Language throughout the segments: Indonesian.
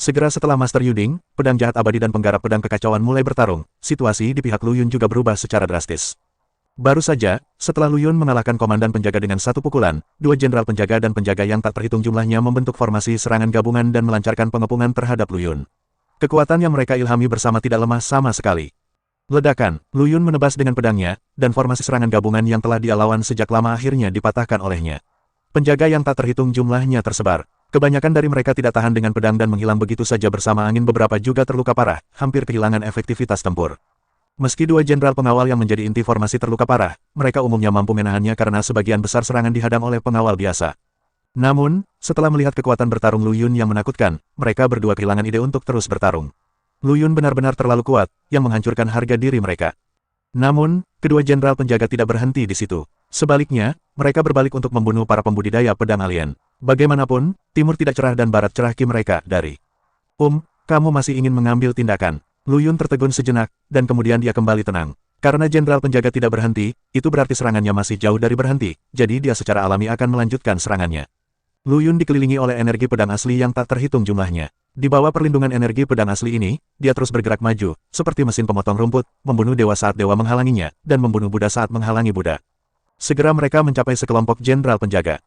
Segera setelah Master Yuding, pedang jahat abadi dan penggarap pedang kekacauan mulai bertarung, situasi di pihak Lu Yun juga berubah secara drastis. Baru saja, setelah Lu Yun mengalahkan komandan penjaga dengan satu pukulan, dua jenderal penjaga dan penjaga yang tak terhitung jumlahnya membentuk formasi serangan gabungan dan melancarkan pengepungan terhadap Lu Yun. Kekuatan yang mereka ilhami bersama tidak lemah sama sekali. Ledakan, Lu Yun menebas dengan pedangnya, dan formasi serangan gabungan yang telah dia lawan sejak lama akhirnya dipatahkan olehnya. Penjaga yang tak terhitung jumlahnya tersebar. Kebanyakan dari mereka tidak tahan dengan pedang dan menghilang begitu saja bersama angin, beberapa juga terluka parah, hampir kehilangan efektivitas tempur. Meski dua jenderal pengawal yang menjadi inti formasi terluka parah, mereka umumnya mampu menahannya karena sebagian besar serangan dihadang oleh pengawal biasa. Namun, setelah melihat kekuatan bertarung Lu Yun yang menakutkan, mereka berdua kehilangan ide untuk terus bertarung. Lu Yun benar-benar terlalu kuat, yang menghancurkan harga diri mereka. Namun, kedua jenderal penjaga tidak berhenti di situ. Sebaliknya, mereka berbalik untuk membunuh para pembudidaya pedang alien. Bagaimanapun, timur tidak cerah dan barat cerah ki mereka dari. Kamu masih ingin mengambil tindakan. Lu Yun tertegun sejenak, dan kemudian dia kembali tenang. Karena jenderal penjaga tidak berhenti, itu berarti serangannya masih jauh dari berhenti, jadi dia secara alami akan melanjutkan serangannya. Lu Yun dikelilingi oleh energi pedang asli yang tak terhitung jumlahnya. Di bawah perlindungan energi pedang asli ini, dia terus bergerak maju, seperti mesin pemotong rumput, membunuh dewa saat dewa menghalanginya, dan membunuh Buddha saat menghalangi Buddha. Segera mereka mencapai sekelompok jenderal penjaga.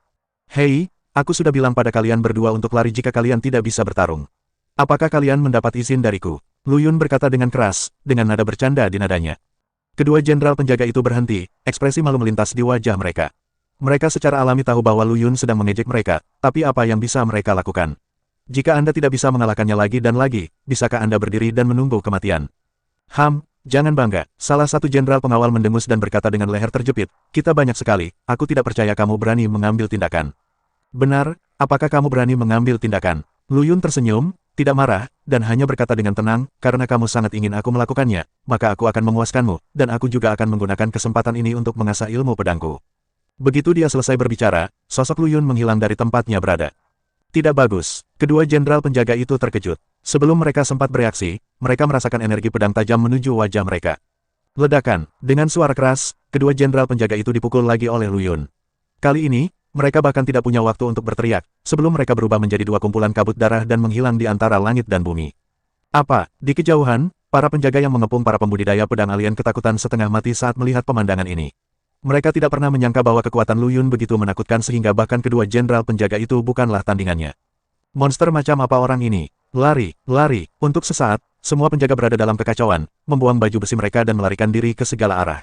Hei, aku sudah bilang pada kalian berdua untuk lari jika kalian tidak bisa bertarung. Apakah kalian mendapat izin dariku? Lu Yun berkata dengan keras, dengan nada bercanda di nadanya. Kedua jenderal penjaga itu berhenti, ekspresi malu melintas di wajah mereka. Mereka secara alami tahu bahwa Lu Yun sedang mengejek mereka, tapi apa yang bisa mereka lakukan? Jika Anda tidak bisa mengalahkannya lagi dan lagi, bisakah Anda berdiri dan menunggu kematian? Jangan bangga, salah satu jenderal pengawal mendengus dan berkata dengan leher terjepit, kita banyak sekali, aku tidak percaya kamu berani mengambil tindakan. Benar, apakah kamu berani mengambil tindakan? Lu Yun tersenyum, tidak marah, dan hanya berkata dengan tenang, karena kamu sangat ingin aku melakukannya, maka aku akan memuaskanmu, dan aku juga akan menggunakan kesempatan ini untuk mengasah ilmu pedangku. Begitu dia selesai berbicara, sosok Lu Yun menghilang dari tempatnya berada. Tidak bagus, kedua jenderal penjaga itu terkejut. Sebelum mereka sempat bereaksi, mereka merasakan energi pedang tajam menuju wajah mereka. Ledakan, dengan suara keras, kedua jenderal penjaga itu dipukul lagi oleh Lu Yun. Kali ini, mereka bahkan tidak punya waktu untuk berteriak, sebelum mereka berubah menjadi dua kumpulan kabut darah dan menghilang di antara langit dan bumi. Di kejauhan, para penjaga yang mengepung para pembudidaya pedang alien ketakutan setengah mati saat melihat pemandangan ini. Mereka tidak pernah menyangka bahwa kekuatan Lu Yun begitu menakutkan sehingga bahkan kedua jenderal penjaga itu bukanlah tandingannya. Monster macam apa orang ini? Lari. Untuk sesaat, semua penjaga berada dalam kekacauan, membuang baju besi mereka dan melarikan diri ke segala arah.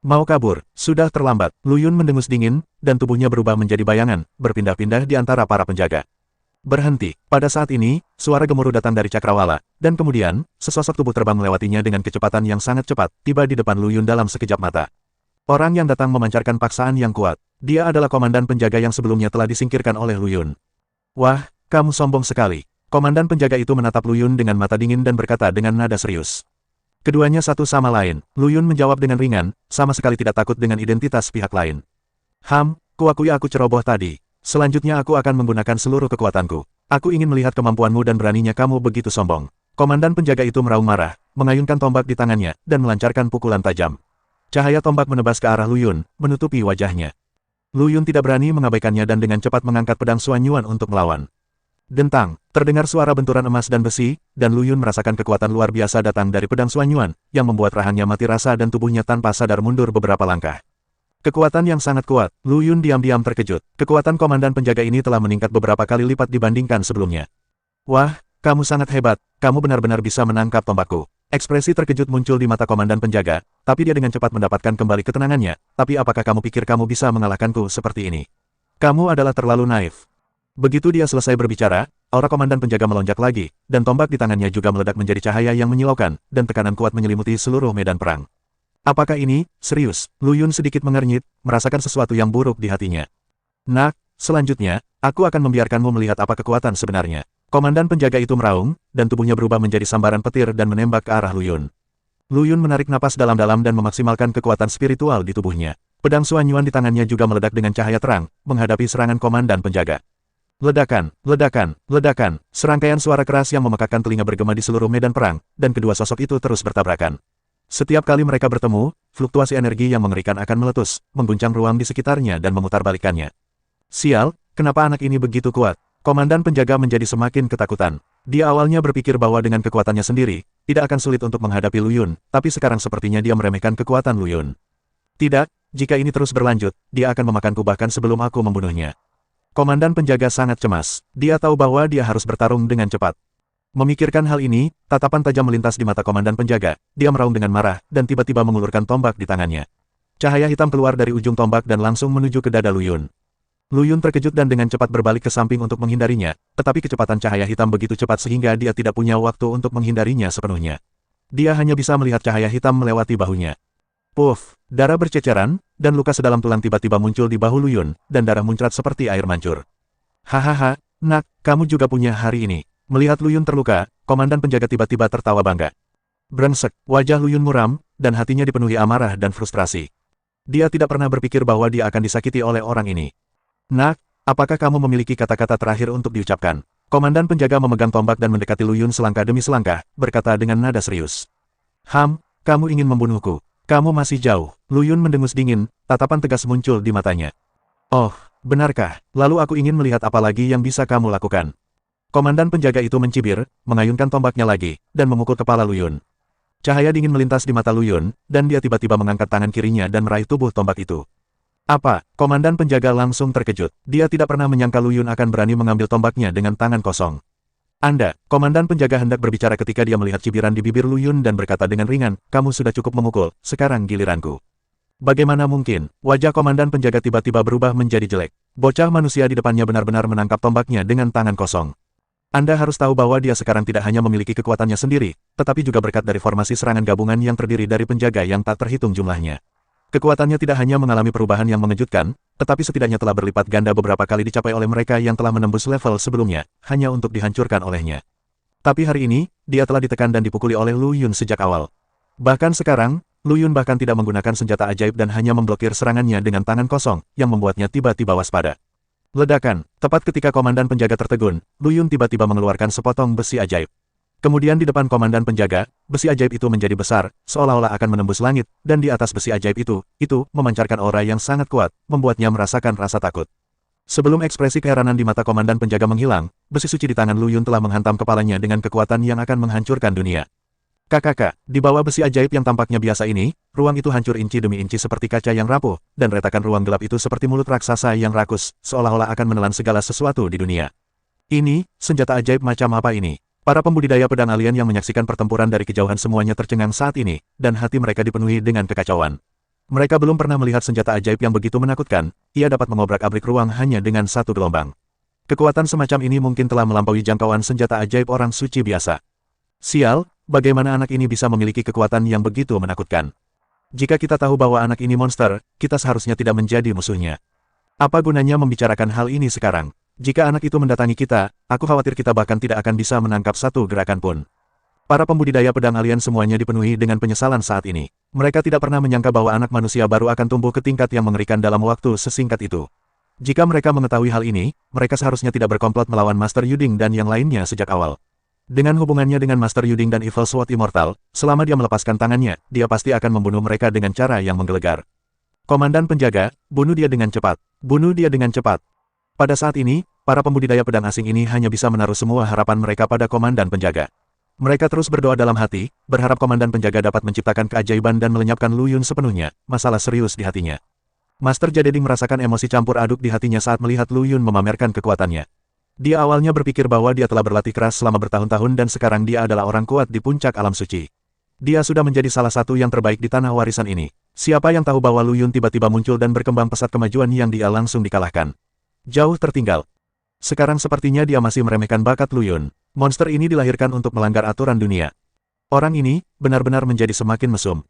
Mau kabur, sudah terlambat. Lu Yun mendengus dingin, dan tubuhnya berubah menjadi bayangan, berpindah-pindah di antara para penjaga. Berhenti. Pada saat ini, suara gemuruh datang dari cakrawala, dan kemudian, sesosok tubuh terbang melewatinya dengan kecepatan yang sangat cepat, tiba di depan Lu Yun dalam sekejap mata. Orang yang datang memancarkan paksaan yang kuat. Dia adalah komandan penjaga yang sebelumnya telah disingkirkan oleh Lu Yun. Wah, kamu sombong sekali. Komandan penjaga itu menatap Lu Yun dengan mata dingin dan berkata dengan nada serius. Keduanya satu sama lain. Lu Yun menjawab dengan ringan, sama sekali tidak takut dengan identitas pihak lain. Kuakui aku ceroboh tadi. Selanjutnya aku akan menggunakan seluruh kekuatanku. Aku ingin melihat kemampuanmu dan beraninya kamu begitu sombong. Komandan penjaga itu meraung marah, mengayunkan tombak di tangannya, dan melancarkan pukulan tajam. Cahaya tombak menebas ke arah Lu Yun, menutupi wajahnya. Lu Yun tidak berani mengabaikannya dan dengan cepat mengangkat pedang Xuan Yuan untuk melawan. Dentang, terdengar suara benturan emas dan besi, dan Lu Yun merasakan kekuatan luar biasa datang dari pedang Xuan Yuan, yang membuat rahangnya mati rasa dan tubuhnya tanpa sadar mundur beberapa langkah. Kekuatan yang sangat kuat, Lu Yun diam-diam terkejut. Kekuatan komandan penjaga ini telah meningkat beberapa kali lipat dibandingkan sebelumnya. Wah, kamu sangat hebat, kamu benar-benar bisa menangkap tombakku. Ekspresi terkejut muncul di mata komandan penjaga, tapi dia dengan cepat mendapatkan kembali ketenangannya. Tapi apakah kamu pikir kamu bisa mengalahkanku seperti ini? Kamu adalah terlalu naif. Begitu dia selesai berbicara, aura komandan penjaga melonjak lagi, dan tombak di tangannya juga meledak menjadi cahaya yang menyilaukan, dan tekanan kuat menyelimuti seluruh medan perang. Apakah ini, serius? Lu Yun sedikit mengernyit, merasakan sesuatu yang buruk di hatinya. Nak, selanjutnya, aku akan membiarkanmu melihat apa kekuatan sebenarnya. Komandan penjaga itu meraung, dan tubuhnya berubah menjadi sambaran petir dan menembak ke arah Lu Yun. Lu Yun menarik napas dalam-dalam dan memaksimalkan kekuatan spiritual di tubuhnya. Pedang Xuan Yuan di tangannya juga meledak dengan cahaya terang, menghadapi serangan komandan penjaga. Ledakan, ledakan, ledakan, serangkaian suara keras yang memekakkan telinga bergema di seluruh medan perang, dan kedua sosok itu terus bertabrakan. Setiap kali mereka bertemu, fluktuasi energi yang mengerikan akan meletus, mengguncang ruang di sekitarnya dan memutarbalikkannya. Sial, kenapa anak ini begitu kuat? Komandan penjaga menjadi semakin ketakutan. Dia awalnya berpikir bahwa dengan kekuatannya sendiri, tidak akan sulit untuk menghadapi Lu Yun, tapi sekarang sepertinya dia meremehkan kekuatan Lu Yun. Tidak, jika ini terus berlanjut, dia akan memakanku bahkan sebelum aku membunuhnya. Komandan penjaga sangat cemas. Dia tahu bahwa dia harus bertarung dengan cepat. Memikirkan hal ini, tatapan tajam melintas di mata komandan penjaga. Dia meraung dengan marah, dan tiba-tiba mengulurkan tombak di tangannya. Cahaya hitam keluar dari ujung tombak dan langsung menuju ke dada Lu Yun. Lu Yun terkejut dan dengan cepat berbalik ke samping untuk menghindarinya, tetapi kecepatan cahaya hitam begitu cepat sehingga dia tidak punya waktu untuk menghindarinya sepenuhnya. Dia hanya bisa melihat cahaya hitam melewati bahunya. Puff, darah berceceran, dan luka sedalam tulang tiba-tiba muncul di bahu Lu Yun, dan darah muncrat seperti air mancur. Hahaha, nak, kamu juga punya hari ini. Melihat Lu Yun terluka, komandan penjaga tiba-tiba tertawa bangga. Brengsek, wajah Lu Yun muram, dan hatinya dipenuhi amarah dan frustrasi. Dia tidak pernah berpikir bahwa dia akan disakiti oleh orang ini. Nak, apakah kamu memiliki kata-kata terakhir untuk diucapkan? Komandan penjaga memegang tombak dan mendekati Lu Yun selangkah demi selangkah, berkata dengan nada serius. Kamu ingin membunuhku. Kamu masih jauh. Lu Yun mendengus dingin, tatapan tegas muncul di matanya. Oh, benarkah? Lalu aku ingin melihat apa lagi yang bisa kamu lakukan. Komandan penjaga itu mencibir, mengayunkan tombaknya lagi, dan memukul kepala Lu Yun. Cahaya dingin melintas di mata Lu Yun, dan dia tiba-tiba mengangkat tangan kirinya dan meraih tubuh tombak itu. Apa? Komandan penjaga langsung terkejut. Dia tidak pernah menyangka Lu Yun akan berani mengambil tombaknya dengan tangan kosong. Anda, komandan penjaga hendak berbicara ketika dia melihat cibiran di bibir Lu Yun dan berkata dengan ringan, kamu sudah cukup memukul, sekarang giliranku. Bagaimana mungkin? Wajah komandan penjaga tiba-tiba berubah menjadi jelek. Bocah manusia di depannya benar-benar menangkap tombaknya dengan tangan kosong. Anda harus tahu bahwa dia sekarang tidak hanya memiliki kekuatannya sendiri, tetapi juga berkat dari formasi serangan gabungan yang terdiri dari penjaga yang tak terhitung jumlahnya. Kekuatannya tidak hanya mengalami perubahan yang mengejutkan, tetapi setidaknya telah berlipat ganda beberapa kali dicapai oleh mereka yang telah menembus level sebelumnya, hanya untuk dihancurkan olehnya. Tapi hari ini, dia telah ditekan dan dipukuli oleh Lu Yun sejak awal. Bahkan sekarang, Lu Yun bahkan tidak menggunakan senjata ajaib dan hanya memblokir serangannya dengan tangan kosong, yang membuatnya tiba-tiba waspada. Ledakan, tepat ketika komandan penjaga tertegun, Lu Yun tiba-tiba mengeluarkan sepotong besi ajaib. Kemudian di depan komandan penjaga, besi ajaib itu menjadi besar, seolah-olah akan menembus langit, dan di atas besi ajaib itu memancarkan aura yang sangat kuat, membuatnya merasakan rasa takut. Sebelum ekspresi keheranan di mata komandan penjaga menghilang, besi suci di tangan Lu Yun telah menghantam kepalanya dengan kekuatan yang akan menghancurkan dunia. Kakak, di bawah besi ajaib yang tampaknya biasa ini, ruang itu hancur inci demi inci seperti kaca yang rapuh, dan retakan ruang gelap itu seperti mulut raksasa yang rakus, seolah-olah akan menelan segala sesuatu di dunia. Ini, senjata ajaib macam apa ini? Para pembudidaya pedang alien yang menyaksikan pertempuran dari kejauhan semuanya tercengang saat ini, dan hati mereka dipenuhi dengan kekacauan. Mereka belum pernah melihat senjata ajaib yang begitu menakutkan, ia dapat mengobrak-abrik ruang hanya dengan satu gelombang. Kekuatan semacam ini mungkin telah melampaui jangkauan senjata ajaib orang suci biasa. Sial, bagaimana anak ini bisa memiliki kekuatan yang begitu menakutkan? Jika kita tahu bahwa anak ini monster, kita seharusnya tidak menjadi musuhnya. Apa gunanya membicarakan hal ini sekarang? Jika anak itu mendatangi kita, aku khawatir kita bahkan tidak akan bisa menangkap satu gerakan pun. Para pembudidaya pedang alien semuanya dipenuhi dengan penyesalan saat ini. Mereka tidak pernah menyangka bahwa anak manusia baru akan tumbuh ke tingkat yang mengerikan dalam waktu sesingkat itu. Jika mereka mengetahui hal ini, mereka seharusnya tidak berkomplot melawan Master Yuding dan yang lainnya sejak awal. Dengan hubungannya dengan Master Yuding dan Evil Sword Immortal, selama dia melepaskan tangannya, dia pasti akan membunuh mereka dengan cara yang menggelegar. Komandan penjaga, bunuh dia dengan cepat. Bunuh dia dengan cepat. Pada saat ini, para pembudidaya pedang asing ini hanya bisa menaruh semua harapan mereka pada komandan penjaga. Mereka terus berdoa dalam hati, berharap komandan penjaga dapat menciptakan keajaiban dan melenyapkan Lu Yun sepenuhnya, masalah serius di hatinya. Master Jadeding merasakan emosi campur aduk di hatinya saat melihat Lu Yun memamerkan kekuatannya. Dia awalnya berpikir bahwa dia telah berlatih keras selama bertahun-tahun dan sekarang dia adalah orang kuat di puncak alam suci. Dia sudah menjadi salah satu yang terbaik di tanah warisan ini. Siapa yang tahu bahwa Lu Yun tiba-tiba muncul dan berkembang pesat kemajuan yang dia langsung dikalahkan. Jauh tertinggal. Sekarang sepertinya dia masih meremehkan bakat Lu Yun. Monster ini dilahirkan untuk melanggar aturan dunia. Orang ini, benar-benar menjadi semakin mesum.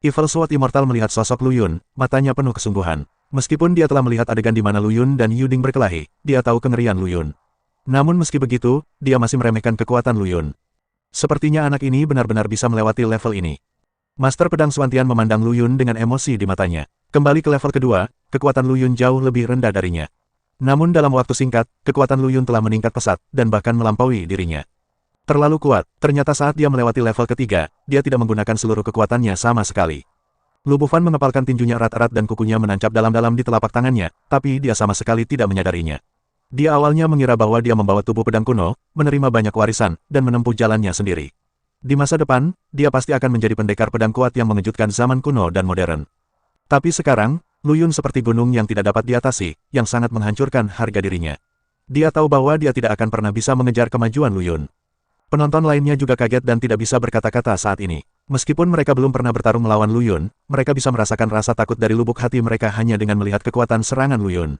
Evil Sword Immortal melihat sosok Lu Yun, matanya penuh kesungguhan. Meskipun dia telah melihat adegan di mana Lu Yun dan Yuding berkelahi, dia tahu kengerian Lu Yun. Namun meski begitu, dia masih meremehkan kekuatan Lu Yun. Sepertinya anak ini benar-benar bisa melewati level ini. Master Pedang Swantian memandang Lu Yun dengan emosi di matanya. Kembali ke level kedua, kekuatan Lu Yun jauh lebih rendah darinya. Namun dalam waktu singkat, kekuatan Lu Yun telah meningkat pesat, dan bahkan melampaui dirinya. Terlalu kuat, ternyata saat dia melewati level ketiga, dia tidak menggunakan seluruh kekuatannya sama sekali. Lu Bufan mengepalkan tinjunya erat-erat dan kukunya menancap dalam-dalam di telapak tangannya, tapi dia sama sekali tidak menyadarinya. Dia awalnya mengira bahwa dia membawa tubuh pedang kuno, menerima banyak warisan, dan menempuh jalannya sendiri. Di masa depan, dia pasti akan menjadi pendekar pedang kuat yang mengejutkan zaman kuno dan modern. Tapi sekarang, Lu Yun seperti gunung yang tidak dapat diatasi, yang sangat menghancurkan harga dirinya. Dia tahu bahwa dia tidak akan pernah bisa mengejar kemajuan Lu Yun. Penonton lainnya juga kaget dan tidak bisa berkata-kata saat ini. Meskipun mereka belum pernah bertarung melawan Lu Yun, mereka bisa merasakan rasa takut dari lubuk hati mereka hanya dengan melihat kekuatan serangan Lu Yun.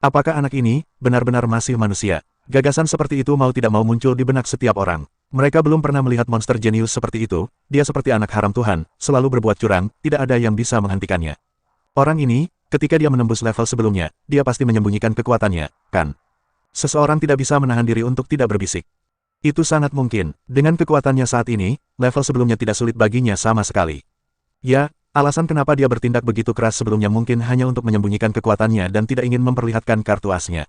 Apakah anak ini benar-benar masih manusia? Gagasan seperti itu mau tidak mau muncul di benak setiap orang. Mereka belum pernah melihat monster jenius seperti itu, dia seperti anak haram Tuhan, selalu berbuat curang, tidak ada yang bisa menghentikannya. Orang ini, ketika dia menembus level sebelumnya, dia pasti menyembunyikan kekuatannya, kan? Seseorang tidak bisa menahan diri untuk tidak berbisik. Itu sangat mungkin, dengan kekuatannya saat ini, level sebelumnya tidak sulit baginya sama sekali. Ya, alasan kenapa dia bertindak begitu keras sebelumnya mungkin hanya untuk menyembunyikan kekuatannya dan tidak ingin memperlihatkan kartu asnya.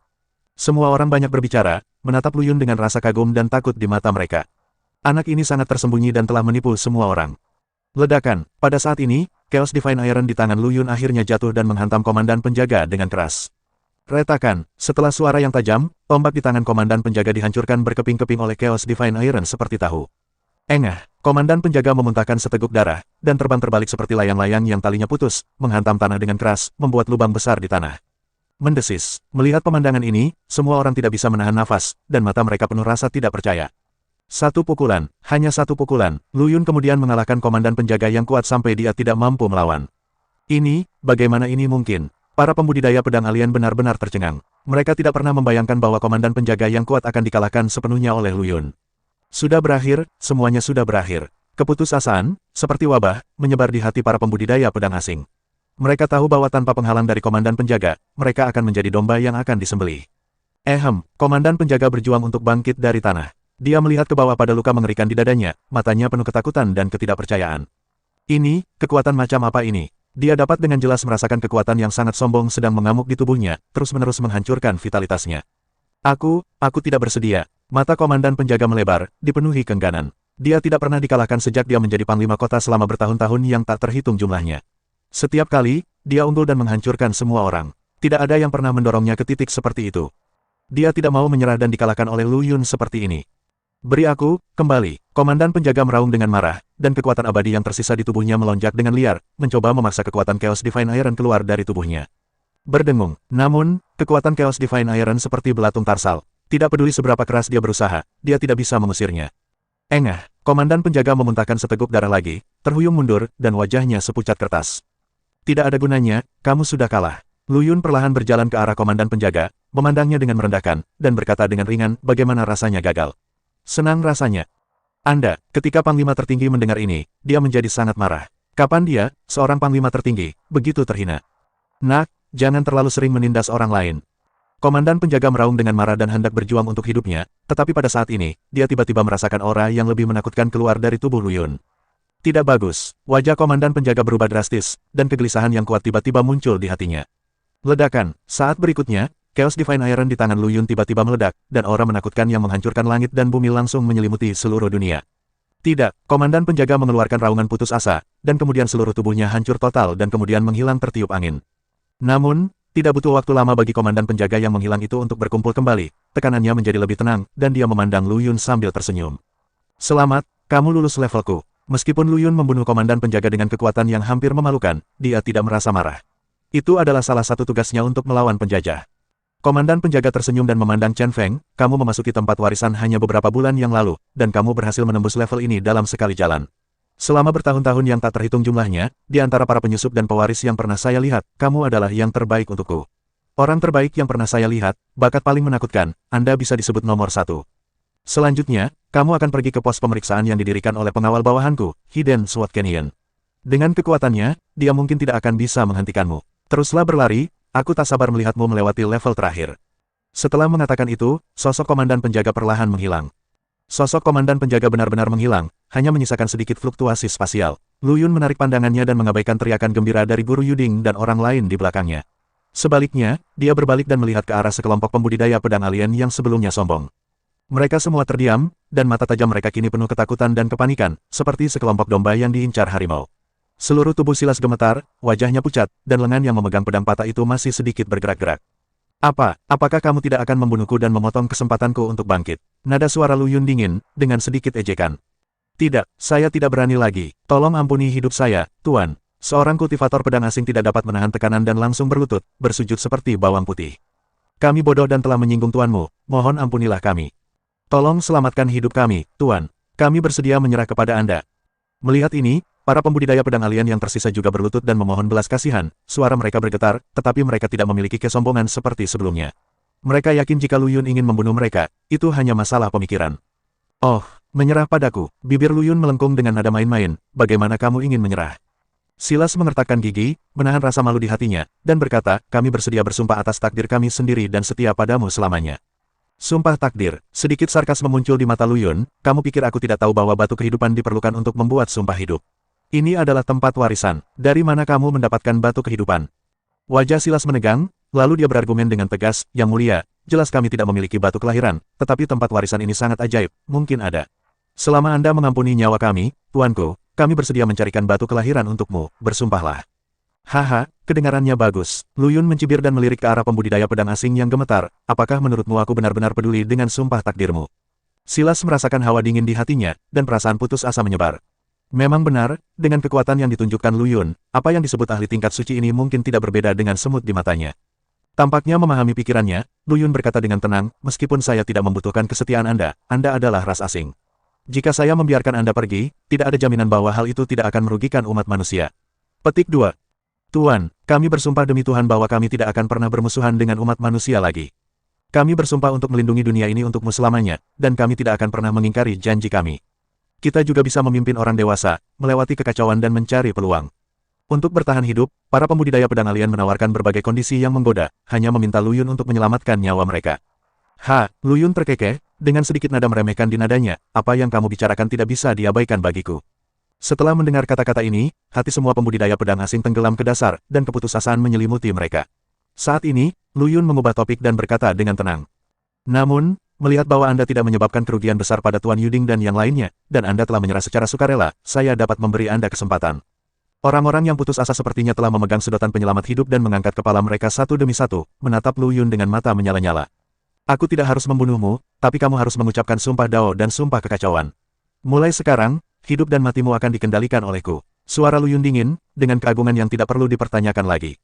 Semua orang banyak berbicara, menatap Lu Yun dengan rasa kagum dan takut di mata mereka. Anak ini sangat tersembunyi dan telah menipu semua orang. Ledakan, pada saat ini, Chaos Divine Iron di tangan Lu Yun akhirnya jatuh dan menghantam komandan penjaga dengan keras. Retakan, setelah suara yang tajam, tombak di tangan komandan penjaga dihancurkan berkeping-keping oleh Chaos Divine Iron seperti tahu. Engah, komandan penjaga memuntahkan seteguk darah, dan terbang terbalik seperti layang-layang yang talinya putus, menghantam tanah dengan keras, membuat lubang besar di tanah. Mendesis, melihat pemandangan ini, semua orang tidak bisa menahan nafas, dan mata mereka penuh rasa tidak percaya. Satu pukulan, hanya satu pukulan, Lu Yun kemudian mengalahkan komandan penjaga yang kuat sampai dia tidak mampu melawan. Ini, bagaimana ini mungkin? Para pembudidaya pedang alien benar-benar tercengang. Mereka tidak pernah membayangkan bahwa komandan penjaga yang kuat akan dikalahkan sepenuhnya oleh Lu Yun. Sudah berakhir, semuanya sudah berakhir. Keputusasaan, seperti wabah, menyebar di hati para pembudidaya pedang asing. Mereka tahu bahwa tanpa penghalang dari komandan penjaga, mereka akan menjadi domba yang akan disembelih. Komandan penjaga berjuang untuk bangkit dari tanah. Dia melihat ke bawah pada luka mengerikan di dadanya, matanya penuh ketakutan dan ketidakpercayaan. Ini, kekuatan macam apa ini? Dia dapat dengan jelas merasakan kekuatan yang sangat sombong sedang mengamuk di tubuhnya, terus-menerus menghancurkan vitalitasnya. Aku tidak bersedia. Mata komandan penjaga melebar, dipenuhi keengganan. Dia tidak pernah dikalahkan sejak dia menjadi panglima kota selama bertahun-tahun yang tak terhitung jumlahnya. Setiap kali, dia unggul dan menghancurkan semua orang. Tidak ada yang pernah mendorongnya ke titik seperti itu. Dia tidak mau menyerah dan dikalahkan oleh Lu Yun seperti ini. Beri aku, kembali. Komandan penjaga meraung dengan marah, dan kekuatan abadi yang tersisa di tubuhnya melonjak dengan liar, mencoba memaksa kekuatan Chaos Divine Iron keluar dari tubuhnya. Berdengung, namun, kekuatan Chaos Divine Iron seperti belatung tarsal. Tidak peduli seberapa keras dia berusaha, dia tidak bisa mengusirnya. Engah, komandan penjaga memuntahkan seteguk darah lagi, terhuyung mundur, dan wajahnya sepucat kertas. Tidak ada gunanya, kamu sudah kalah. Lu Yun perlahan berjalan ke arah komandan penjaga, memandangnya dengan merendahkan, dan berkata dengan ringan, bagaimana rasanya gagal. Senang rasanya. Anda, ketika Panglima tertinggi mendengar ini, dia menjadi sangat marah. Kapan dia, seorang Panglima tertinggi, begitu terhina? Nak, jangan terlalu sering menindas orang lain. Komandan penjaga meraung dengan marah dan hendak berjuang untuk hidupnya, tetapi pada saat ini, dia tiba-tiba merasakan aura yang lebih menakutkan keluar dari tubuh Lu Yun. Tidak bagus, wajah komandan penjaga berubah drastis, dan kegelisahan yang kuat tiba-tiba muncul di hatinya. Ledakan, saat berikutnya, Chaos Divine Iron di tangan Lu Yun tiba-tiba meledak, dan aura menakutkan yang menghancurkan langit dan bumi langsung menyelimuti seluruh dunia. Tidak, komandan penjaga mengeluarkan raungan putus asa, dan kemudian seluruh tubuhnya hancur total dan kemudian menghilang tertiup angin. Namun, tidak butuh waktu lama bagi komandan penjaga yang menghilang itu untuk berkumpul kembali, tekanannya menjadi lebih tenang, dan dia memandang Lu Yun sambil tersenyum. Selamat, kamu lulus levelku. Meskipun Lu Yun membunuh komandan penjaga dengan kekuatan yang hampir memalukan, dia tidak merasa marah. Itu adalah salah satu tugasnya untuk melawan penjajah. Komandan penjaga tersenyum dan memandang Chen Feng, kamu memasuki tempat warisan hanya beberapa bulan yang lalu, dan kamu berhasil menembus level ini dalam sekali jalan. Selama bertahun-tahun yang tak terhitung jumlahnya, di antara para penyusup dan pewaris yang pernah saya lihat, kamu adalah yang terbaik untukku. Orang terbaik yang pernah saya lihat, bakat paling menakutkan, Anda bisa disebut nomor 1. Selanjutnya, kamu akan pergi ke pos pemeriksaan yang didirikan oleh pengawal bawahanku, Hidden Sword Canyon. Dengan kekuatannya, dia mungkin tidak akan bisa menghentikanmu. Teruslah berlari, aku tak sabar melihatmu melewati level terakhir. Setelah mengatakan itu, sosok komandan penjaga perlahan menghilang. Sosok komandan penjaga benar-benar menghilang, hanya menyisakan sedikit fluktuasi spasial. Lu Yun menarik pandangannya dan mengabaikan teriakan gembira dari guru Yuding dan orang lain di belakangnya. Sebaliknya, dia berbalik dan melihat ke arah sekelompok pembudidaya pedang alien yang sebelumnya sombong. Mereka semua terdiam, dan mata tajam mereka kini penuh ketakutan dan kepanikan, seperti sekelompok domba yang diincar harimau. Seluruh tubuh Silas gemetar, wajahnya pucat, dan lengan yang memegang pedang patah itu masih sedikit bergerak-gerak. Apakah kamu tidak akan membunuhku dan memotong kesempatanku untuk bangkit? Nada suara Lu Yun dingin, dengan sedikit ejekan. Tidak, saya tidak berani lagi. Tolong ampuni hidup saya, Tuan. Seorang kultivator pedang asing tidak dapat menahan tekanan dan langsung berlutut, bersujud seperti bawang putih. Kami bodoh dan telah menyinggung tuanmu, mohon ampunilah kami. Tolong selamatkan hidup kami, Tuan. Kami bersedia menyerah kepada Anda. Melihat ini, para pembudidaya pedang alien yang tersisa juga berlutut dan memohon belas kasihan, suara mereka bergetar, tetapi mereka tidak memiliki kesombongan seperti sebelumnya. Mereka yakin jika Lu Yun ingin membunuh mereka, itu hanya masalah pemikiran. Oh, menyerah padaku, bibir Lu Yun melengkung dengan nada main-main, bagaimana kamu ingin menyerah? Silas mengertakkan gigi, menahan rasa malu di hatinya, dan berkata, kami bersedia bersumpah atas takdir kami sendiri dan setia padamu selamanya. Sumpah takdir, sedikit sarkas memuncul di mata Lu Yun, kamu pikir aku tidak tahu bahwa batu kehidupan diperlukan untuk membuat sumpah hidup. Ini adalah tempat warisan, dari mana kamu mendapatkan batu kehidupan? Wajah Silas menegang, lalu dia berargumen dengan tegas, Yang Mulia, jelas kami tidak memiliki batu kelahiran, tetapi tempat warisan ini sangat ajaib, mungkin ada. Selama Anda mengampuni nyawa kami, tuanku, kami bersedia mencarikan batu kelahiran untukmu, bersumpahlah. Haha, kedengarannya bagus. Lu Yun mencibir dan melirik ke arah pembudidaya pedang asing yang gemetar, apakah menurutmu aku benar-benar peduli dengan sumpah takdirmu? Silas merasakan hawa dingin di hatinya, dan perasaan putus asa menyebar. Memang benar, dengan kekuatan yang ditunjukkan Lu Yun, apa yang disebut ahli tingkat suci ini mungkin tidak berbeda dengan semut di matanya. Tampaknya memahami pikirannya, Lu Yun berkata dengan tenang, meskipun saya tidak membutuhkan kesetiaan Anda adalah ras asing. Jika saya membiarkan Anda pergi, tidak ada jaminan bahwa hal itu tidak akan merugikan umat manusia. Petik 2. Tuan, kami bersumpah demi Tuhan bahwa kami tidak akan pernah bermusuhan dengan umat manusia lagi. Kami bersumpah untuk melindungi dunia ini untukmu selamanya, dan kami tidak akan pernah mengingkari janji kami. Kita juga bisa memimpin orang dewasa, melewati kekacauan dan mencari peluang. Untuk bertahan hidup, para pembudidaya pedang alien menawarkan berbagai kondisi yang menggoda, hanya meminta Lu Yun untuk menyelamatkan nyawa mereka. Lu Yun terkekeh, dengan sedikit nada meremehkan di nadanya, apa yang kamu bicarakan tidak bisa diabaikan bagiku. Setelah mendengar kata-kata ini, hati semua pembudidaya pedang asing tenggelam ke dasar, dan keputusasaan menyelimuti mereka. Saat ini, Lu Yun mengubah topik dan berkata dengan tenang. Namun, melihat bahwa Anda tidak menyebabkan kerugian besar pada Tuan Yuding dan yang lainnya, dan Anda telah menyerah secara sukarela, saya dapat memberi Anda kesempatan. Orang-orang yang putus asa sepertinya telah memegang sedotan penyelamat hidup dan mengangkat kepala mereka satu demi satu, menatap Lu Yun dengan mata menyala-nyala. Aku tidak harus membunuhmu, tapi kamu harus mengucapkan sumpah Dao dan sumpah kekacauan. Mulai sekarang, hidup dan matimu akan dikendalikan olehku. Suara Lu Yun dingin, dengan keagungan yang tidak perlu dipertanyakan lagi.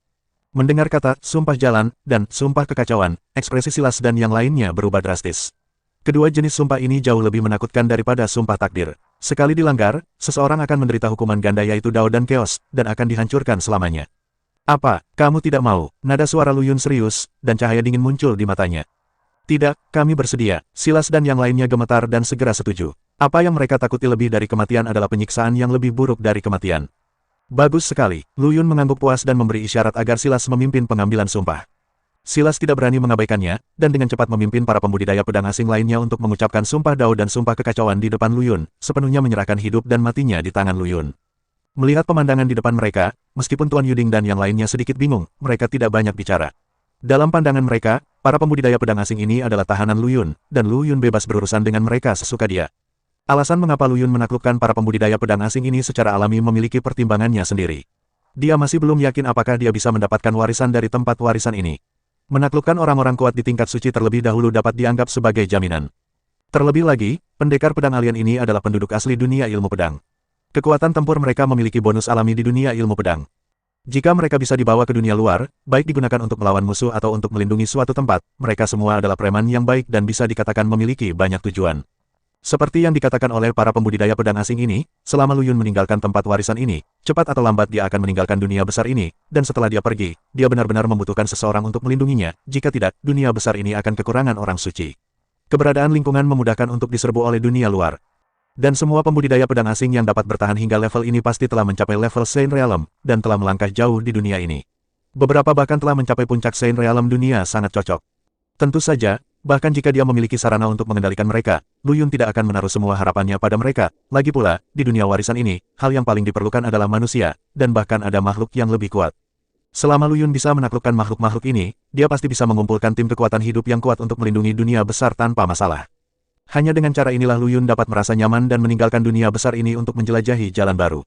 Mendengar kata, sumpah jalan, dan sumpah kekacauan, ekspresi Silas dan yang lainnya berubah drastis. Kedua jenis sumpah ini jauh lebih menakutkan daripada sumpah takdir. Sekali dilanggar, seseorang akan menderita hukuman ganda yaitu Dao dan Chaos, dan akan dihancurkan selamanya. Apa, kamu tidak mau? Nada suara Lu Yun serius, dan cahaya dingin muncul di matanya. Tidak, kami bersedia. Silas dan yang lainnya gemetar dan segera setuju. Apa yang mereka takuti lebih dari kematian adalah penyiksaan yang lebih buruk dari kematian. Bagus sekali. Lu Yun mengangguk puas dan memberi isyarat agar Silas memimpin pengambilan sumpah. Silas tidak berani mengabaikannya, dan dengan cepat memimpin para pembudidaya pedang asing lainnya untuk mengucapkan sumpah Dao dan sumpah kekacauan di depan Lu Yun, sepenuhnya menyerahkan hidup dan matinya di tangan Lu Yun. Melihat pemandangan di depan mereka, meskipun Tuan Yuding dan yang lainnya sedikit bingung, mereka tidak banyak bicara. Dalam pandangan mereka, para pembudidaya pedang asing ini adalah tahanan Lu Yun, dan Lu Yun bebas berurusan dengan mereka sesuka dia. Alasan mengapa Lu Yun menaklukkan para pembudidaya pedang asing ini secara alami memiliki pertimbangannya sendiri. Dia masih belum yakin apakah dia bisa mendapatkan warisan dari tempat warisan ini. Menaklukkan orang-orang kuat di tingkat suci terlebih dahulu dapat dianggap sebagai jaminan. Terlebih lagi, pendekar pedang alien ini adalah penduduk asli dunia ilmu pedang. Kekuatan tempur mereka memiliki bonus alami di dunia ilmu pedang. Jika mereka bisa dibawa ke dunia luar, baik digunakan untuk melawan musuh atau untuk melindungi suatu tempat, mereka semua adalah preman yang baik dan bisa dikatakan memiliki banyak tujuan. Seperti yang dikatakan oleh para pembudidaya pedang asing ini, selama Lu Yun meninggalkan tempat warisan ini, cepat atau lambat dia akan meninggalkan dunia besar ini, dan setelah dia pergi, dia benar-benar membutuhkan seseorang untuk melindunginya, jika tidak, dunia besar ini akan kekurangan orang suci. Keberadaan lingkungan memudahkan untuk diserbu oleh dunia luar. Dan semua pembudidaya pedang asing yang dapat bertahan hingga level ini pasti telah mencapai level Saint Realm, dan telah melangkah jauh di dunia ini. Beberapa bahkan telah mencapai puncak Saint Realm dunia sangat cocok. Tentu saja, bahkan jika dia memiliki sarana untuk mengendalikan mereka, Lu Yun tidak akan menaruh semua harapannya pada mereka. Lagi pula, di dunia warisan ini, hal yang paling diperlukan adalah manusia, dan bahkan ada makhluk yang lebih kuat. Selama Lu Yun bisa menaklukkan makhluk-makhluk ini, dia pasti bisa mengumpulkan tim kekuatan hidup yang kuat untuk melindungi dunia besar tanpa masalah. Hanya dengan cara inilah Lu Yun dapat merasa nyaman dan meninggalkan dunia besar ini untuk menjelajahi jalan baru.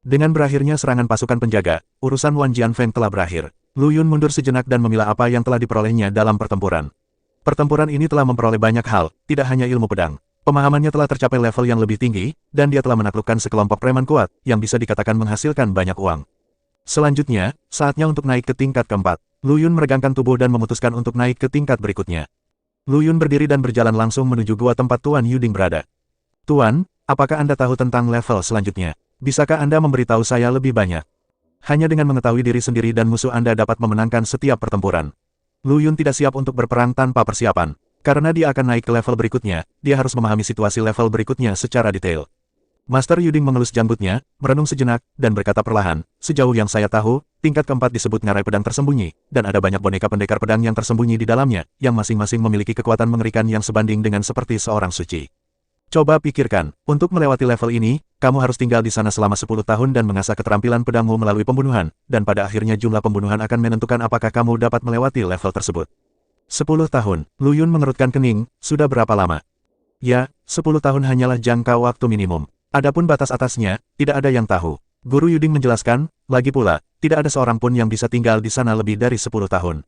Dengan berakhirnya serangan pasukan penjaga, urusan Wan Jianfeng telah berakhir. Lu Yun mundur sejenak dan memilah apa yang telah diperolehnya dalam pertempuran. Pertempuran ini telah memperoleh banyak hal, tidak hanya ilmu pedang. Pemahamannya telah tercapai level yang lebih tinggi, dan dia telah menaklukkan sekelompok preman kuat, yang bisa dikatakan menghasilkan banyak uang. Selanjutnya, saatnya untuk naik ke tingkat keempat. Lu Yun meregangkan tubuh dan memutuskan untuk naik ke tingkat berikutnya. Lu Yun berdiri dan berjalan langsung menuju gua tempat Tuan Yuding berada. Tuan, apakah Anda tahu tentang level selanjutnya? Bisakah Anda memberitahu saya lebih banyak? Hanya dengan mengetahui diri sendiri dan musuh Anda dapat memenangkan setiap pertempuran. Lu Yun tidak siap untuk berperang tanpa persiapan. Karena dia akan naik ke level berikutnya, dia harus memahami situasi level berikutnya secara detail. Master Yuding mengelus janggutnya, merenung sejenak, dan berkata perlahan, sejauh yang saya tahu, tingkat keempat disebut ngarai pedang tersembunyi, dan ada banyak boneka pendekar pedang yang tersembunyi di dalamnya, yang masing-masing memiliki kekuatan mengerikan yang sebanding dengan seperti seorang suci. Coba pikirkan, untuk melewati level ini, kamu harus tinggal di sana selama 10 tahun dan mengasah keterampilan pedangmu melalui pembunuhan, dan pada akhirnya jumlah pembunuhan akan menentukan apakah kamu dapat melewati level tersebut. 10 tahun, Lu Yun mengerutkan kening, sudah berapa lama? Ya, 10 tahun hanyalah jangka waktu minimum. Adapun batas atasnya, tidak ada yang tahu. Guru Yuding menjelaskan, lagi pula, tidak ada seorang pun yang bisa tinggal di sana lebih dari 10 tahun.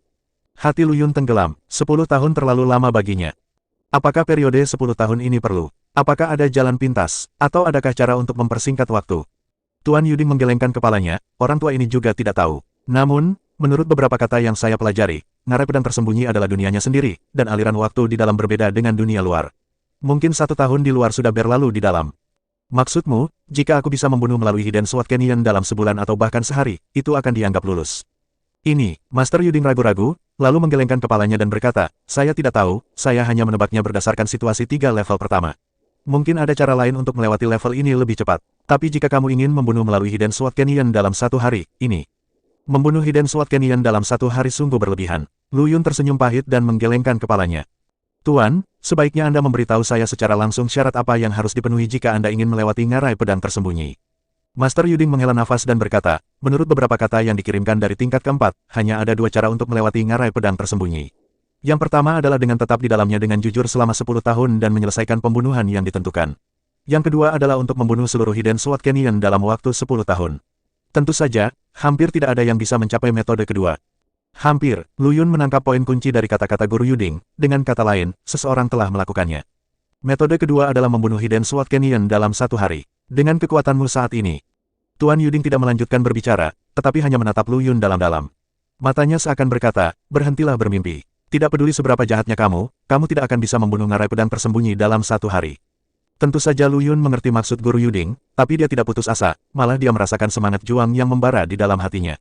Hati Lu Yun tenggelam, 10 tahun terlalu lama baginya. Apakah periode 10 tahun ini perlu? Apakah ada jalan pintas, atau adakah cara untuk mempersingkat waktu? Tuan Yuding menggelengkan kepalanya, orang tua ini juga tidak tahu. Namun, menurut beberapa kata yang saya pelajari, ngarai pedang tersembunyi adalah dunianya sendiri, dan aliran waktu di dalam berbeda dengan dunia luar. Mungkin 1 tahun di luar sudah berlalu di dalam. Maksudmu, jika aku bisa membunuh melalui Hidden Sword Canyon dalam sebulan atau bahkan sehari, itu akan dianggap lulus. Ini, Master Yuding ragu-ragu, lalu menggelengkan kepalanya dan berkata, saya tidak tahu, saya hanya menebaknya berdasarkan situasi 3 level pertama. Mungkin ada cara lain untuk melewati level ini lebih cepat. Tapi jika kamu ingin membunuh melalui Hidden Sword Canyon dalam 1 hari, ini. Membunuh Hidden Sword Canyon dalam 1 hari sungguh berlebihan. Lu Yun tersenyum pahit dan menggelengkan kepalanya. Tuan, sebaiknya Anda memberitahu saya secara langsung syarat apa yang harus dipenuhi jika Anda ingin melewati ngarai pedang tersembunyi. Master Yuding menghela nafas dan berkata, menurut beberapa kata yang dikirimkan dari tingkat keempat, hanya ada 2 cara untuk melewati ngarai pedang tersembunyi. Yang pertama adalah dengan tetap di dalamnya dengan jujur selama 10 tahun dan menyelesaikan pembunuhan yang ditentukan. Yang kedua adalah untuk membunuh seluruh Hidden Sword Canyon dalam waktu 10 tahun. Tentu saja, hampir tidak ada yang bisa mencapai metode kedua. Hampir, Lu Yun menangkap poin kunci dari kata-kata Guru Yuding, dengan kata lain, seseorang telah melakukannya. Metode kedua adalah membunuh Hidden Sword Canyon dalam 1 hari. Dengan kekuatanmu saat ini. Tuan Yuding tidak melanjutkan berbicara, tetapi hanya menatap Lu Yun dalam-dalam. Matanya seakan berkata, berhentilah bermimpi. Tidak peduli seberapa jahatnya kamu tidak akan bisa membunuh ngarai pedang tersembunyi dalam 1 hari. Tentu saja Lu Yun mengerti maksud Guru Yuding, tapi dia tidak putus asa, malah dia merasakan semangat juang yang membara di dalam hatinya.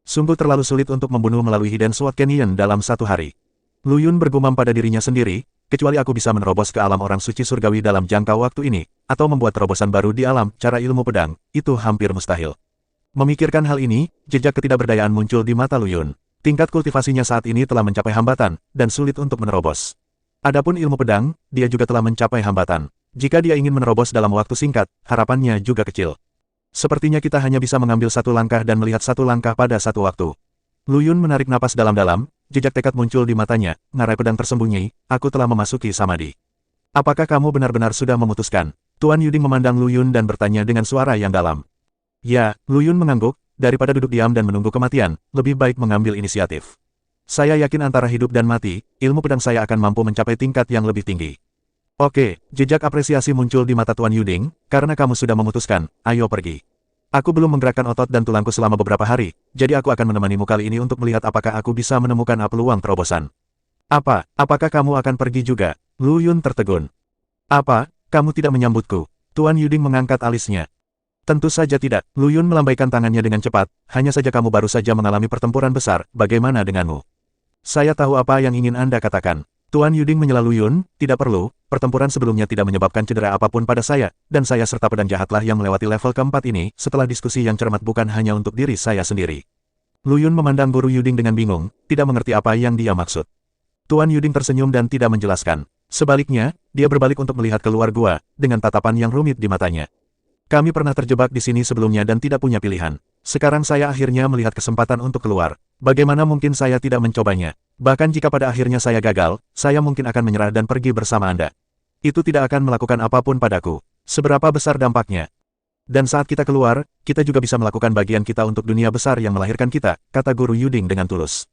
Sungguh terlalu sulit untuk membunuh melalui Hidden Sword Canyon dalam 1 hari. Lu Yun bergumam pada dirinya sendiri, kecuali aku bisa menerobos ke alam orang suci surgawi dalam jangka waktu ini, atau membuat terobosan baru di alam cara ilmu pedang, itu hampir mustahil. Memikirkan hal ini, jejak ketidakberdayaan muncul di mata Lu Yun. Tingkat kultivasinya saat ini telah mencapai hambatan, dan sulit untuk menerobos. Adapun ilmu pedang, dia juga telah mencapai hambatan. Jika dia ingin menerobos dalam waktu singkat, harapannya juga kecil. Sepertinya kita hanya bisa mengambil 1 langkah dan melihat 1 langkah pada 1 waktu. Lu Yun menarik napas dalam-dalam, jejak tekad muncul di matanya, ngarai pedang tersembunyi, aku telah memasuki samadhi. Apakah kamu benar-benar sudah memutuskan? Tuan Yuding memandang Lu Yun dan bertanya dengan suara yang dalam. Ya, Lu Yun mengangguk, daripada duduk diam dan menunggu kematian, lebih baik mengambil inisiatif. Saya yakin antara hidup dan mati, ilmu pedang saya akan mampu mencapai tingkat yang lebih tinggi. Oke, jejak apresiasi muncul di mata Tuan Yuding, karena kamu sudah memutuskan, ayo pergi. Aku belum menggerakkan otot dan tulangku selama beberapa hari, jadi aku akan menemanimu kali ini untuk melihat apakah aku bisa menemukan peluang terobosan. Apakah kamu akan pergi juga? Lu Yun tertegun. Apa, kamu tidak menyambutku? Tuan Yuding mengangkat alisnya. Tentu saja tidak, Lu Yun melambaikan tangannya dengan cepat, hanya saja kamu baru saja mengalami pertempuran besar, bagaimana denganmu? Saya tahu apa yang ingin Anda katakan. Tuan Yuding menyela Lu Yun, tidak perlu, pertempuran sebelumnya tidak menyebabkan cedera apapun pada saya, dan saya serta pedang jahatlah yang melewati level keempat ini, setelah diskusi yang cermat bukan hanya untuk diri saya sendiri. Lu Yun memandang Guru Yuding dengan bingung, tidak mengerti apa yang dia maksud. Tuan Yuding tersenyum dan tidak menjelaskan. Sebaliknya, dia berbalik untuk melihat keluar gua, dengan tatapan yang rumit di matanya. Kami pernah terjebak di sini sebelumnya dan tidak punya pilihan. Sekarang saya akhirnya melihat kesempatan untuk keluar. Bagaimana mungkin saya tidak mencobanya? Bahkan jika pada akhirnya saya gagal, saya mungkin akan menyerah dan pergi bersama Anda. Itu tidak akan melakukan apapun padaku. Seberapa besar dampaknya? Dan saat kita keluar, kita juga bisa melakukan bagian kita untuk dunia besar yang melahirkan kita, kata Guru Yuding dengan tulus.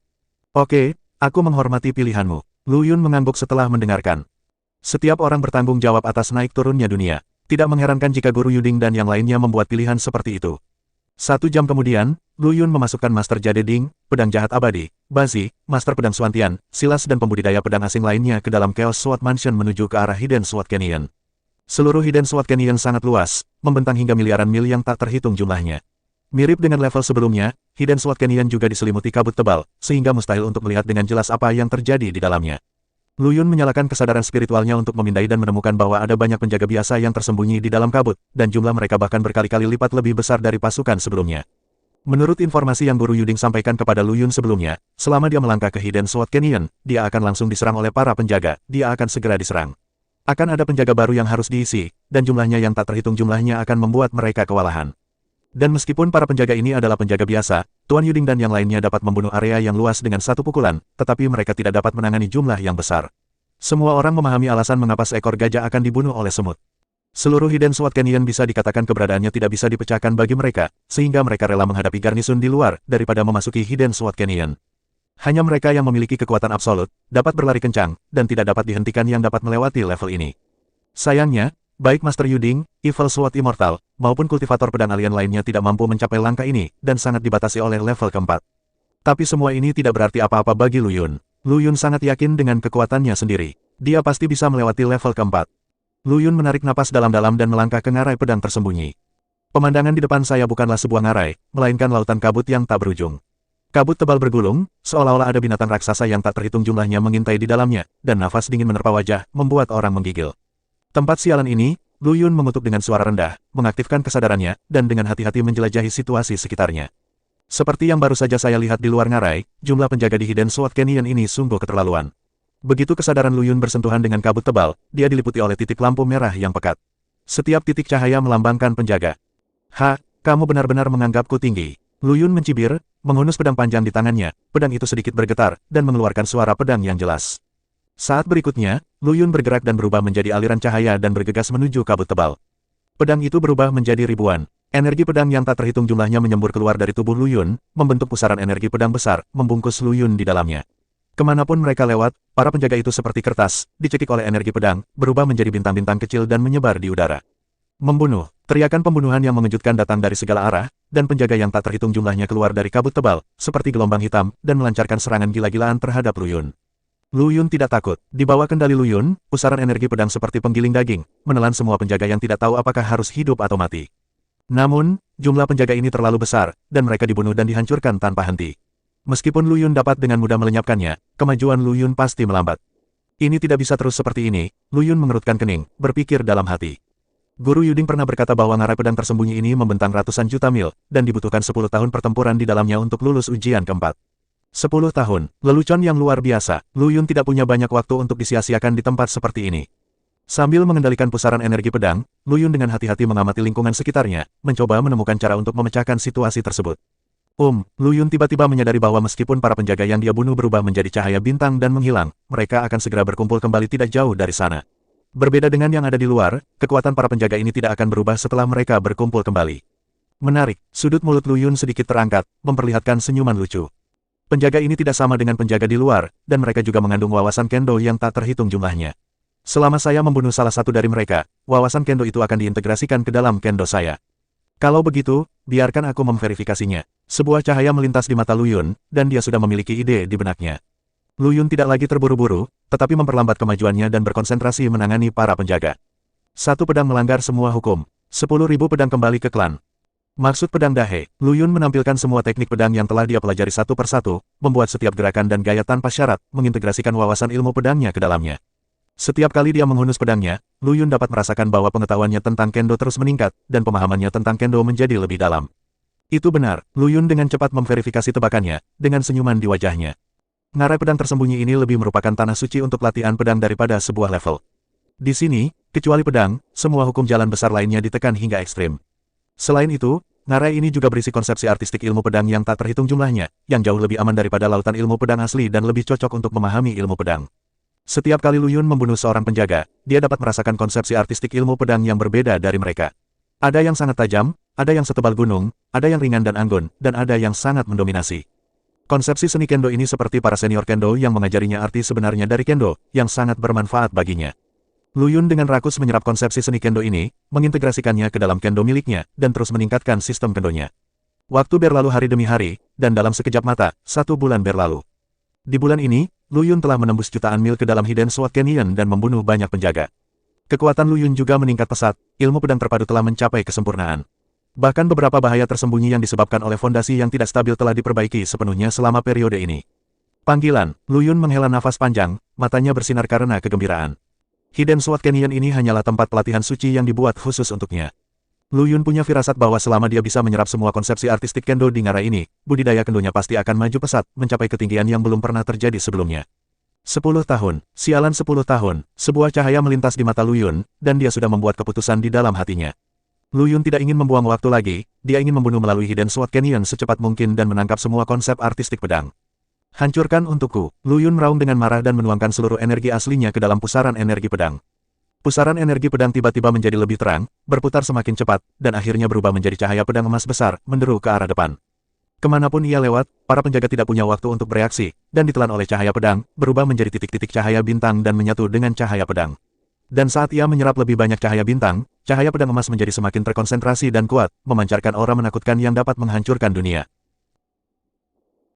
Oke, aku menghormati pilihanmu. Lu Yun mengangguk setelah mendengarkan. Setiap orang bertanggung jawab atas naik turunnya dunia. Tidak mengherankan jika Guru Yuding dan yang lainnya membuat pilihan seperti itu. 1 jam kemudian, Lu Yun memasukkan Master Jade Ding, pedang jahat abadi, Bazi, Master Pedang Suantian, Silas dan pembudidaya pedang asing lainnya ke dalam Chaos Sword Mansion menuju ke arah Hidden Sword Canyon. Seluruh Hidden Sword Canyon sangat luas, membentang hingga miliaran mil yang tak terhitung jumlahnya. Mirip dengan level sebelumnya, Hidden Sword Canyon juga diselimuti kabut tebal, sehingga mustahil untuk melihat dengan jelas apa yang terjadi di dalamnya. Lu Yun menyalakan kesadaran spiritualnya untuk memindai dan menemukan bahwa ada banyak penjaga biasa yang tersembunyi di dalam kabut, dan jumlah mereka bahkan berkali-kali lipat lebih besar dari pasukan sebelumnya. Menurut informasi yang Guru Yuding sampaikan kepada Lu Yun sebelumnya, selama dia melangkah ke Hidden Sword Canyon, dia akan langsung diserang oleh para penjaga, dia akan segera diserang. Akan ada penjaga baru yang harus diisi, dan jumlahnya yang tak terhitung jumlahnya akan membuat mereka kewalahan. Dan meskipun para penjaga ini adalah penjaga biasa, Tuan Yuding dan yang lainnya dapat membunuh area yang luas dengan 1 pukulan, tetapi mereka tidak dapat menangani jumlah yang besar. Semua orang memahami alasan mengapa seekor gajah akan dibunuh oleh semut. Seluruh Hidden Sword Canyon bisa dikatakan keberadaannya tidak bisa dipecahkan bagi mereka, sehingga mereka rela menghadapi garnisun di luar, daripada memasuki Hidden Sword Canyon. Hanya mereka yang memiliki kekuatan absolut, dapat berlari kencang, dan tidak dapat dihentikan yang dapat melewati level ini. Sayangnya, baik Master Yuding, Evil Sword Immortal, maupun kultivator pedang alien lainnya tidak mampu mencapai langkah ini, dan sangat dibatasi oleh level keempat. Tapi semua ini tidak berarti apa-apa bagi Lu Yun. Lu Yun sangat yakin dengan kekuatannya sendiri. Dia pasti bisa melewati level keempat. Lu Yun menarik napas dalam-dalam dan melangkah ke ngarai pedang tersembunyi. Pemandangan di depan saya bukanlah sebuah ngarai, melainkan lautan kabut yang tak berujung. Kabut tebal bergulung, seolah-olah ada binatang raksasa yang tak terhitung jumlahnya mengintai di dalamnya, dan nafas dingin menerpa wajah, membuat orang menggigil. Tempat sialan ini, Lu Yun mengutuk dengan suara rendah, mengaktifkan kesadarannya, dan dengan hati-hati menjelajahi situasi sekitarnya. Seperti yang baru saja saya lihat di luar ngarai, jumlah penjaga di Hidden Sword Canyon ini sungguh keterlaluan. Begitu kesadaran Lu Yun bersentuhan dengan kabut tebal, dia diliputi oleh titik lampu merah yang pekat. Setiap titik cahaya melambangkan penjaga. Kamu benar-benar menganggapku tinggi. Lu Yun mencibir, menghunus pedang panjang di tangannya, pedang itu sedikit bergetar, dan mengeluarkan suara pedang yang jelas. Saat berikutnya, Lu Yun bergerak dan berubah menjadi aliran cahaya dan bergegas menuju kabut tebal. Pedang itu berubah menjadi ribuan. Energi pedang yang tak terhitung jumlahnya menyembur keluar dari tubuh Lu Yun, membentuk pusaran energi pedang besar, membungkus Lu Yun di dalamnya. Kemanapun mereka lewat, para penjaga itu seperti kertas, dicekik oleh energi pedang, berubah menjadi bintang-bintang kecil dan menyebar di udara. Membunuh. Teriakan pembunuhan yang mengejutkan datang dari segala arah, dan penjaga yang tak terhitung jumlahnya keluar dari kabut tebal, seperti gelombang hitam, dan melancarkan serangan gila-gilaan terhadap Lu Yun. Lu Yun tidak takut. Di bawah kendali Lu Yun, pusaran energi pedang seperti penggiling daging, menelan semua penjaga yang tidak tahu apakah harus hidup atau mati. Namun, jumlah penjaga ini terlalu besar, dan mereka dibunuh dan dihancurkan tanpa henti. Meskipun Lu Yun dapat dengan mudah melenyapkannya, kemajuan Lu Yun pasti melambat. Ini tidak bisa terus seperti ini, Lu Yun mengerutkan kening, berpikir dalam hati. Guru Yuding pernah berkata bahwa ngarai pedang tersembunyi ini membentang ratusan juta mil, dan dibutuhkan 10 tahun pertempuran di dalamnya untuk lulus ujian keempat. 10 tahun, lelucon yang luar biasa, Lu Yun tidak punya banyak waktu untuk disia-siakan di tempat seperti ini. Sambil mengendalikan pusaran energi pedang, Lu Yun dengan hati-hati mengamati lingkungan sekitarnya, mencoba menemukan cara untuk memecahkan situasi tersebut. Lu Yun tiba-tiba menyadari bahwa meskipun para penjaga yang dia bunuh berubah menjadi cahaya bintang dan menghilang, mereka akan segera berkumpul kembali tidak jauh dari sana. Berbeda dengan yang ada di luar, kekuatan para penjaga ini tidak akan berubah setelah mereka berkumpul kembali. Menarik, sudut mulut Lu Yun sedikit terangkat, memperlihatkan senyuman lucu. Penjaga ini tidak sama dengan penjaga di luar, dan mereka juga mengandung wawasan kendo yang tak terhitung jumlahnya. Selama saya membunuh salah satu dari mereka, wawasan kendo itu akan diintegrasikan ke dalam kendo saya. Kalau begitu, biarkan aku memverifikasinya. Sebuah cahaya melintas di mata Lu Yun, dan dia sudah memiliki ide di benaknya. Lu Yun tidak lagi terburu-buru, tetapi memperlambat kemajuannya dan berkonsentrasi menangani para penjaga. 1 pedang melanggar semua hukum. 10.000 pedang kembali ke klan. Maksud pedang dahe, Lu Yun menampilkan semua teknik pedang yang telah dia pelajari satu persatu, membuat setiap gerakan dan gaya tanpa syarat, mengintegrasikan wawasan ilmu pedangnya ke dalamnya. Setiap kali dia menghunus pedangnya, Lu Yun dapat merasakan bahwa pengetahuannya tentang kendo terus meningkat, dan pemahamannya tentang kendo menjadi lebih dalam. Itu benar, Lu Yun dengan cepat memverifikasi tebakannya, dengan senyuman di wajahnya. Ngarai pedang tersembunyi ini lebih merupakan tanah suci untuk latihan pedang daripada sebuah level. Di sini, kecuali pedang, semua hukum jalan besar lainnya ditekan hingga ekstrim. Selain itu, ngarai ini juga berisi konsepsi artistik ilmu pedang yang tak terhitung jumlahnya, yang jauh lebih aman daripada lautan ilmu pedang asli dan lebih cocok untuk memahami ilmu pedang. Setiap kali Lu Yun membunuh seorang penjaga, dia dapat merasakan konsepsi artistik ilmu pedang yang berbeda dari mereka. Ada yang sangat tajam, ada yang setebal gunung, ada yang ringan dan anggun, dan ada yang sangat mendominasi. Konsepsi seni kendo ini seperti para senior kendo yang mengajarinya arti sebenarnya dari kendo, yang sangat bermanfaat baginya. Lu Yun dengan rakus menyerap konsepsi seni kendo ini, mengintegrasikannya ke dalam kendo miliknya, dan terus meningkatkan sistem kendonya. Waktu berlalu hari demi hari, dan dalam sekejap mata, 1 bulan berlalu. Di bulan ini, Lu Yun telah menembus jutaan mil ke dalam Hidden Sword Canyon dan membunuh banyak penjaga. Kekuatan Lu Yun juga meningkat pesat, ilmu pedang terpadu telah mencapai kesempurnaan. Bahkan beberapa bahaya tersembunyi yang disebabkan oleh fondasi yang tidak stabil telah diperbaiki sepenuhnya selama periode ini. Panggilan, Lu Yun menghela nafas panjang, matanya bersinar karena kegembiraan. Hidden Sword Canyon ini hanyalah tempat pelatihan suci yang dibuat khusus untuknya. Lu Yun punya firasat bahwa selama dia bisa menyerap semua konsepsi artistik kendo di ngarai ini, budidaya kendonya pasti akan maju pesat, mencapai ketinggian yang belum pernah terjadi sebelumnya. 10 tahun, sialan 10 tahun, sebuah cahaya melintas di mata Lu Yun, dan dia sudah membuat keputusan di dalam hatinya. Lu Yun tidak ingin membuang waktu lagi, dia ingin membunuh melalui Hidden Sword Canyon secepat mungkin dan menangkap semua konsep artistik pedang. Hancurkan untukku, Lu Yun meraung dengan marah dan menuangkan seluruh energi aslinya ke dalam pusaran energi pedang. Pusaran energi pedang tiba-tiba menjadi lebih terang, berputar semakin cepat, dan akhirnya berubah menjadi cahaya pedang emas besar, menderu ke arah depan. Kemanapun ia lewat, para penjaga tidak punya waktu untuk bereaksi, dan ditelan oleh cahaya pedang, berubah menjadi titik-titik cahaya bintang dan menyatu dengan cahaya pedang. Dan saat ia menyerap lebih banyak cahaya bintang, cahaya pedang emas menjadi semakin terkonsentrasi dan kuat, memancarkan aura menakutkan yang dapat menghancurkan dunia.